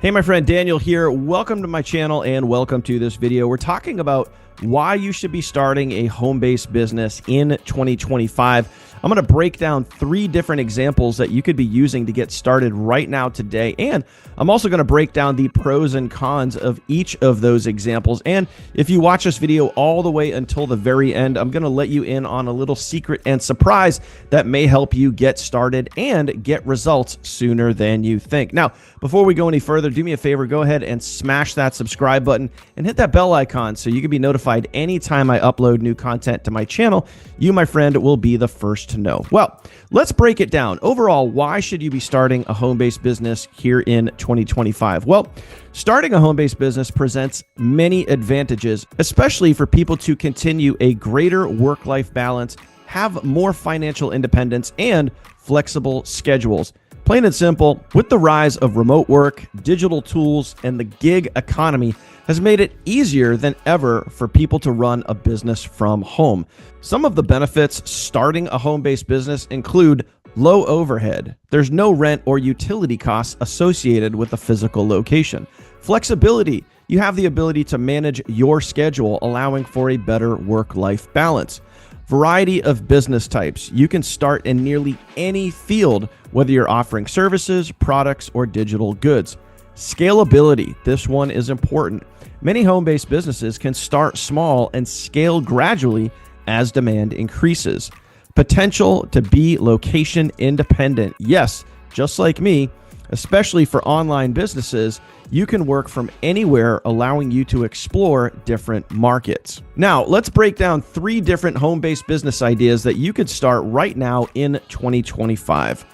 Hey, my friend Daniel here. Welcome to my channel and welcome to this video. We're talking about why you should be starting a home-based business in 2025. I'm going to break down 3 different examples that you could be using to get started right now today. And I'm also going to break down the pros and cons of each of those examples. And if you watch this video all the way until the very end, I'm going to let you in on a little secret and surprise that may help you get started and get results sooner than you think. Now, before we go any further, do me a favor, go ahead and smash that subscribe button and hit that bell icon so you can be notified anytime I upload new content to my channel. You, my friend, will be the first to know. Well, let's break it down. Overall, why should you be starting a home-based business here in 2025? Well, starting a home-based business presents many advantages, especially for people to continue a greater work-life balance, have more financial independence, and flexible schedules. Plain and simple, with the rise of remote work, digital tools, and the gig economy has made it easier than ever for people to run a business from home. Some of the benefits starting a home-based business include low overhead. There's no rent or utility costs associated with a physical location. Flexibility. You have the ability to manage your schedule, allowing for a better work-life balance. Variety of business types. You can start in nearly any field, whether you're offering services, products, or digital goods. Scalability. This one is important. Many home-based businesses can start small and scale gradually as demand increases. Potential to be location independent. Yes, just like me, especially for online businesses, you can work from anywhere, allowing you to explore different markets. Now, let's break down 3 different home-based business ideas that you could start right now in 2025.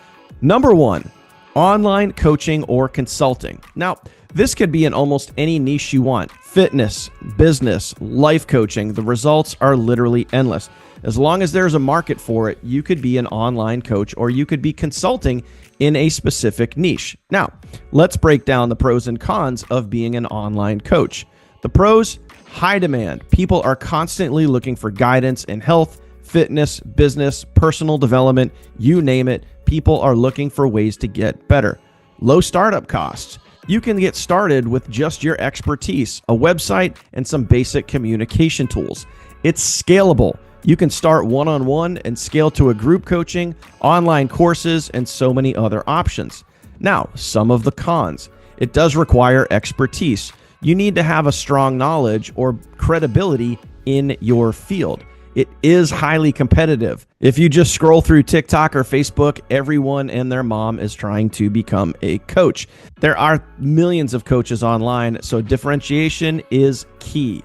Number 1, online coaching or consulting. Now, this could be in almost any niche you want. Fitness, business, life coaching. The results are literally endless. As long as there's a market for it, you could be an online coach or you could be consulting in a specific niche. Now, let's break down the pros and cons of being an online coach. The pros: high demand. People are constantly looking for guidance in health, fitness, business, personal development, you name it. People are looking for ways to get better. Low startup costs. You can get started with just your expertise, a website, and some basic communication tools. It's scalable. You can start one-on-one and scale to a group coaching, online courses, and so many other options. Now, some of the cons. It does require expertise. You need to have a strong knowledge or credibility in your field. It is highly competitive. If you just scroll through TikTok or Facebook, everyone and their mom is trying to become a coach. There are millions of coaches online, so differentiation is key.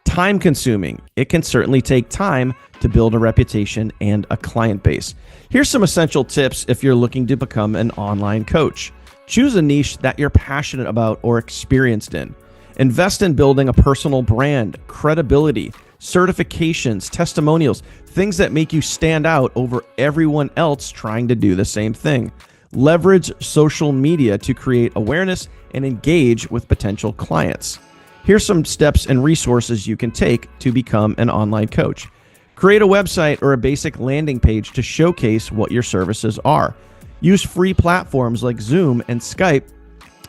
Time consuming. It can certainly take time to build a reputation and a client base. Here's some essential tips if you're looking to become an online coach. Choose a niche that you're passionate about or experienced in. Invest in building a personal brand, credibility, certifications, testimonials, things that make you stand out over everyone else trying to do the same thing. Leverage social media to create awareness and engage with potential clients. Here's some steps and resources you can take to become an online coach. Create a website or a basic landing page to showcase what your services are. Use free platforms like Zoom and Skype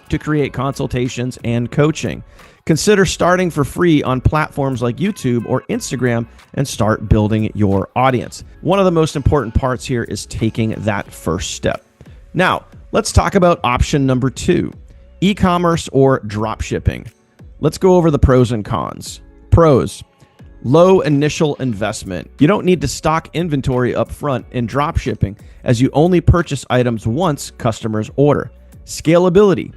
to create consultations and coaching. Consider starting for free on platforms like YouTube or Instagram and start building your audience. One of the most important parts here is taking that first step. Now, let's talk about option number 2, e-commerce or drop shipping. Let's go over the pros and cons. Pros: low initial investment. You don't need to stock inventory up front in drop shipping, as you only purchase items once customers order. Scalability.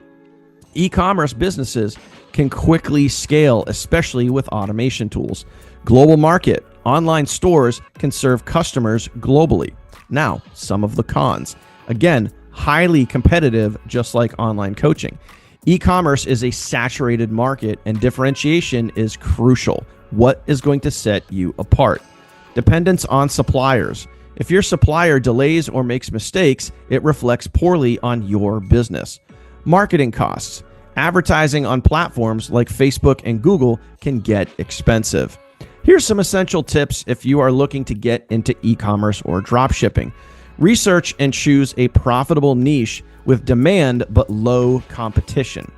E-commerce businesses can quickly scale, especially with automation tools. Global market. Online stores can serve customers globally. Now, some of the cons. Again, highly competitive, just like online coaching. E-commerce is a saturated market and differentiation is crucial. What is going to set you apart? Dependence on suppliers. If your supplier delays or makes mistakes, it reflects poorly on your business. Marketing costs. Advertising on platforms like Facebook and Google can get expensive. Here's some essential tips if you are looking to get into e-commerce or dropshipping. Research and choose a profitable niche with demand but low competition.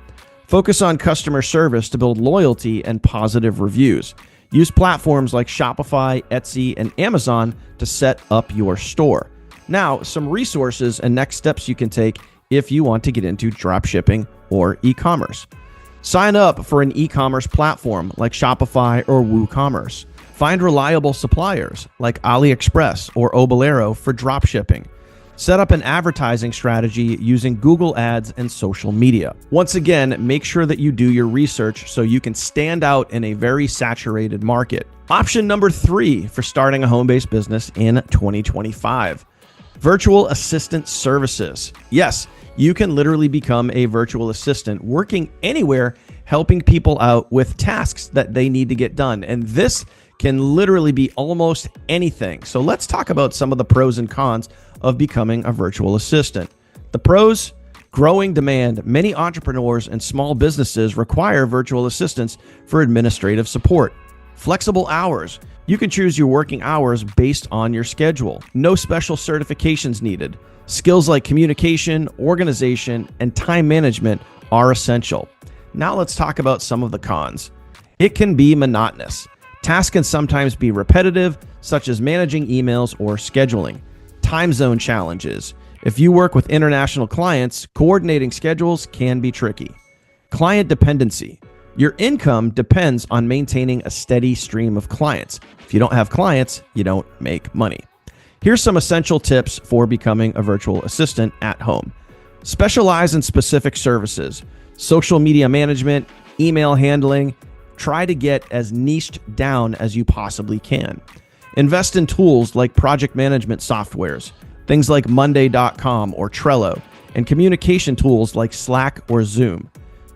Focus on customer service to build loyalty and positive reviews. Use platforms like Shopify, Etsy, and Amazon to set up your store. Now, some resources and next steps you can take if you want to get into dropshipping or e-commerce. Sign up for an e-commerce platform like Shopify or WooCommerce. Find reliable suppliers like AliExpress or Obolero for dropshipping. Set up an advertising strategy using Google Ads and social media. Once again, make sure that you do your research so you can stand out in a very saturated market. Option number 3 for starting a home-based business in 2025. Virtual assistant services. Yes, you can literally become a virtual assistant working anywhere, helping people out with tasks that they need to get done. And this can literally be almost anything. So let's talk about some of the pros and cons of becoming a virtual assistant. The pros: growing demand. Many entrepreneurs and small businesses require virtual assistants for administrative support. Flexible hours. You can choose your working hours based on your schedule. No special certifications needed. Skills like communication, organization, and time management are essential. Now let's talk about some of the cons. It can be monotonous. Tasks can sometimes be repetitive, such as managing emails or scheduling. Time zone challenges. If you work with international clients, coordinating schedules can be tricky. Client dependency. Your income depends on maintaining a steady stream of clients. If you don't have clients, you don't make money. Here's some essential tips for becoming a virtual assistant at home. Specialize in specific services, social media management, email handling. Try to get as niched down as you possibly can. Invest in tools like project management softwares, things like Monday.com or Trello, and communication tools like Slack or Zoom.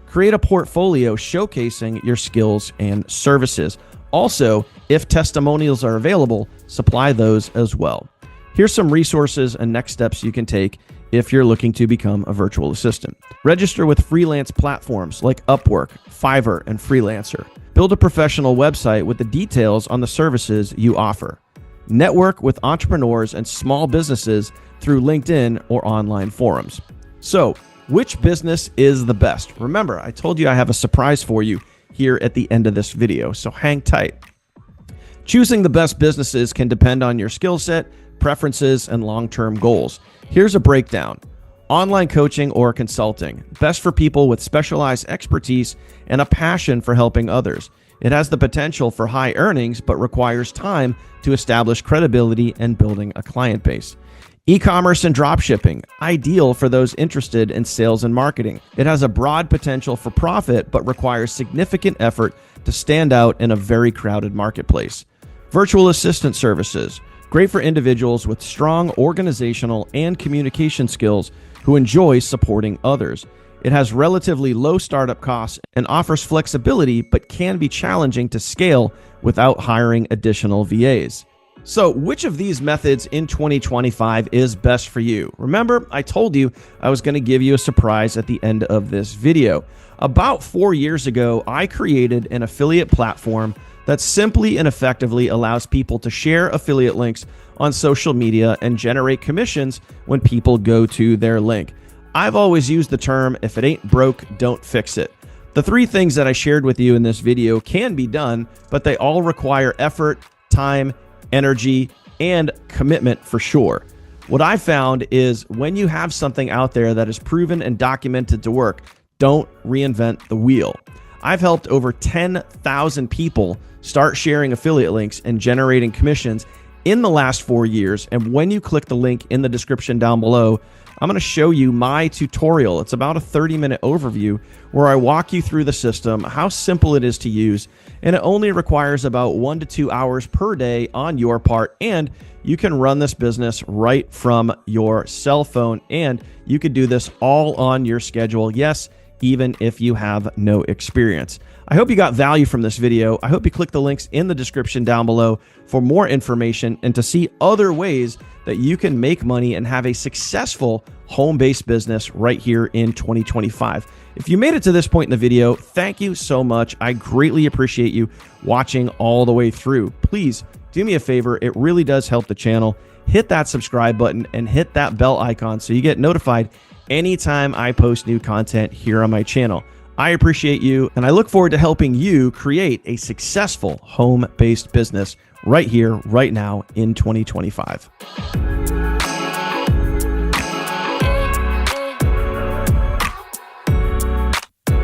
Create a portfolio showcasing your skills and services. Also, if testimonials are available, supply those as well. Here's some resources and next steps you can take if you're looking to become a virtual assistant. Register with freelance platforms like Upwork, Fiverr, and Freelancer. Build a professional website with the details on the services you offer. Network with entrepreneurs and small businesses through LinkedIn or online forums. So, which business is the best? Remember, I told you I have a surprise for you here at the end of this video, so hang tight. Choosing the best businesses can depend on your skill set, preferences, and long-term goals. Here's a breakdown. Online coaching or consulting, best for people with specialized expertise and a passion for helping others. It has the potential for high earnings, but requires time to establish credibility and building a client base. E-commerce and dropshipping, ideal for those interested in sales and marketing. It has a broad potential for profit, but requires significant effort to stand out in a very crowded marketplace. Virtual assistant services, great for individuals with strong organizational and communication skills who enjoy supporting others. It has relatively low startup costs and offers flexibility, but can be challenging to scale without hiring additional VAs. So, which of these methods in 2025 is best for you? Remember, I told you I was going to give you a surprise at the end of this video. About 4 years ago, I created an affiliate platform that simply and effectively allows people to share affiliate links on social media and generate commissions when people go to their link. I've always used the term, if it ain't broke, don't fix it. The 3 things that I shared with you in this video can be done, but they all require effort, time, energy, and commitment for sure. What I found is when you have something out there that is proven and documented to work, don't reinvent the wheel. I've helped over 10,000 people start sharing affiliate links and generating commissions in the last 4 years. And when you click the link in the description down below, I'm going to show you my tutorial. It's about a 30-minute overview where I walk you through the system, how simple it is to use, and it only requires about 1 to 2 hours per day on your part, and you can run this business right from your cell phone, and you could do this all on your schedule. Yes, even if you have no experience. I hope you got value from this video. I hope you click the links in the description down below for more information and to see other ways that you can make money and have a successful home-based business right here in 2025. If you made it to this point in the video, thank you so much. I greatly appreciate you watching all the way through. Please do me a favor. It really does help the channel. Hit that subscribe button and hit that bell icon so you get notified anytime I post new content here on my channel. I appreciate you, and I look forward to helping you create a successful home-based business right here, right now in 2025.